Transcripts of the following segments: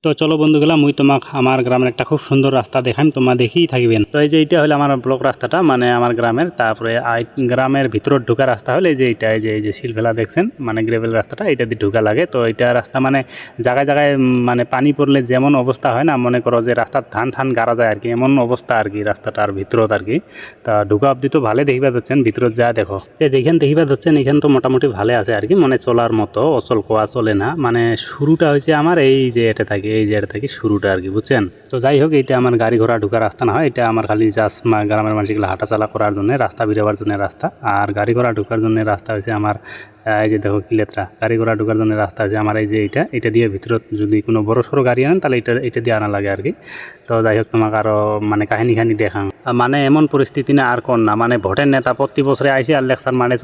তো চলো বন্ধুগুলা মুই তোমাক আমার গ্রামের একটা খুব সুন্দর রাস্তা দেখাম, তোমরা দেখেই থাকবেন। তো এই যে এইটা হলো আমার ব্লক রাস্তাটা, মানে আমার গ্রামের। তারপরে গ্রামের ভিতর ঢোকা রাস্তা হলে এই যে এইটা, এই যে শিলভেলা দেখছেন, মানে গ্রেভেল রাস্তাটা, এটা দিয়ে ঢোকা লাগে। তো এটা রাস্তা মানে জায়গায় জায়গায় মানে পানি পড়লে যেমন অবস্থা হয় না, মনে করো যে রাস্তার ধান গাড়া যায় আর কি, এমন অবস্থা আর কি রাস্তাটার ভিতরত আর কি। তা ঢোকা অবধি তো ভালো দেখিবা যাচ্ছেন, ভিতরত যা দেখো যেখান দেখিবা যাচ্ছেন এখান তো মোটামুটি ভালো আছে আর কি, মানে চলার মতো, অচল কোয়া চলে না। মানে শুরুটা হয়েছে আমার এই যে এটা থাকে, এই যে এটা থেকে শুরুটা আর কি, বুঝছেন। তো যাই হোক, এটা আমার গাড়ি ঘোড়া ঢোকার রাস্তা না হয়, এটা আমার খালি জাস্ট গ্রামের মানুষগুলো হাঁটাচলা করার জন্য রাস্তা, বেরোবার জন্য রাস্তা। আর গাড়ি ঘোড়া ঢোকার জন্য রাস্তা হয়েছে আমার এই যে দেখো কিলেতরা, গাড়ি ঘোড়া ঢোকার জন্য রাস্তা আছে আমার এই যে এটা দিয়ে ভিতরত যদি কোনো বড় সড়ো গাড়ি আনেন তাহলে এটা দিয়ে আনা লাগে আর কি। তো যাই হোক, তোমাকে আরও মানে কাহিনী দেখাং। মানে এমন পরিস্থিতি না আর কোন না, মানে ভোটের নেতা প্রতি বছরে আইসে আর লেকচার মারে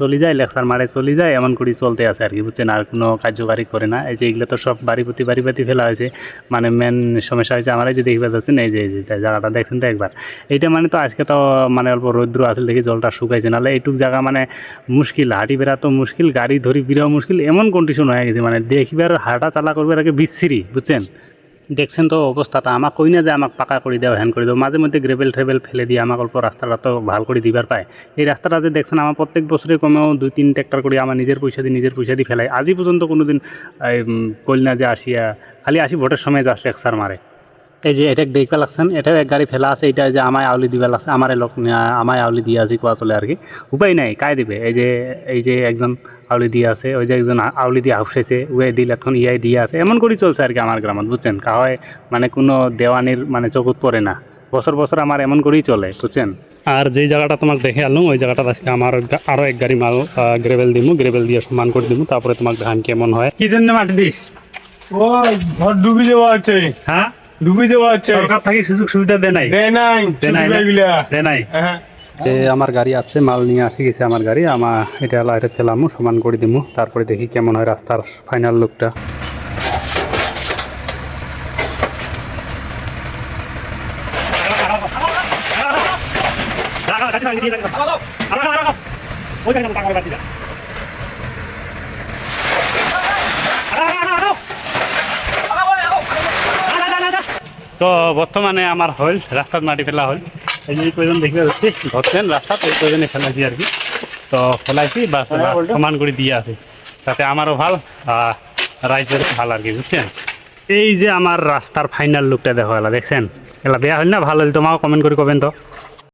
চলে যায় এমন করে চলতে আছে আর কি, বুঝছেন। আর কোনো কার্যকারী করে না। এই যে এগুলো তো সব বাড়ি প্রতি ফেলা হয়েছে। মানে মেন সমস্যা হয়েছে আমার এই যে দেখতে পাচ্ছেন, এই যে জায়গাটা দেখছেন তো একবার, এইটা মানে তো আজকে তো মানে অল্প রৌদ্র আসলে দেখি জলটা শুকাইছে, নাহলে এইটুক জায়গা মানে মুশকিল, হাঁটি বেড়া তো মুশকিল, গাড়ি ধরি বেরাও মুশকিল, এমন কন্ডিশন হয়ে গেছে। মানে দেখিবার হাঁটা চালা করবার আগে বিচ্ছিরি, বুঝছেন। দেখছেন তো অবস্থাটা। আমাক কই না যে আমাক পাকা করে দাও, হ্যান করে দাও, মাঝে মধ্যে গ্রেভেল ট্রেভেল ফেলে দিয়ে আমাকে অল্প রাস্তাটা তো ভাল করে দিবার পায়। এই রাস্তাটা যে দেখছেন আমার প্রত্যেক বছরে কমেও 2-3 ট্র্যাক্টর করে আমার নিজের পয়সা দিয়ে ফেলাই। আজই পর্যন্ত কোনোদিন কইল না যে আসিয়া, খালি আসি ভোটের সময় জাস্ট লেকচার মারে। এই যে এটা দেখতে লাগছেন, এটাও এক গাড়ি ফেলা আছে, এটা যে আমায় আউলি দিবা লাগছে, আমারে লোক আমায় আউলি দিয়ে আসি কোয়া চলে আর কি, উপায় নাই, কায় দিবে। এই যে একজন আউলি দিয়ে আছে, ওই যে একজন আউলি দিয়ে হাউসাইছে, উয়ে দিল এখন ইয়াই দিয়ে আছে, এমন করেই চলছে আর কি আমার গ্রামত, বুঝছেন। কাহয় মানে কোনো দেওয়ানির মানে চকুত পড়ে না, বছর আমার এমন করেই চলে, বুঝছেন। আর যেই জায়গাটা তোমাকে দেখে আনলাম, ওই জায়গাটা আজকে আমার আরও এক গাড়ি মাল গ্রেভেল দিয়ে সমান করে দিব, তারপরে তোমাকে ধান কেমন হয়। কি জন্য মাটি দিস? ও ঘর ডুবি যাওয়া আছে। হ্যাঁ, ডুবি যাওয়া আছে। সরকার থেকে সুযোগ সুবিধা দেয় নাই? দেয় নাই। আমার গাড়ি আছে, মাল নিয়ে আসি গেছে আমার গাড়ি, আমার এটা লাইটে ফেলামো, সমান করে দিমু, তারপরে দেখি কেমন হয় রাস্তার ফাইনাল লুকটা। তো বর্তমানে আমার হল রাস্তার মাটি ফেলা হল, এই যে কয়জন দেখতে যাচ্ছি ধরছেন রাস্তা, তো এই কয়জনে ফেলাইছি আর কি। তো ফেলাইছি বা সমান করে দিয়ে আছে, তাতে আমারও ভাল, রাইজের ভাল আর কি, বুঝছেন। এই যে আমার রাস্তার ফাইনাল লুকটা দেখো, এলা দেখছেন, এলা বেয়া হল না ভাল হল? তোমাও কমেন্ট করে কবেন তো।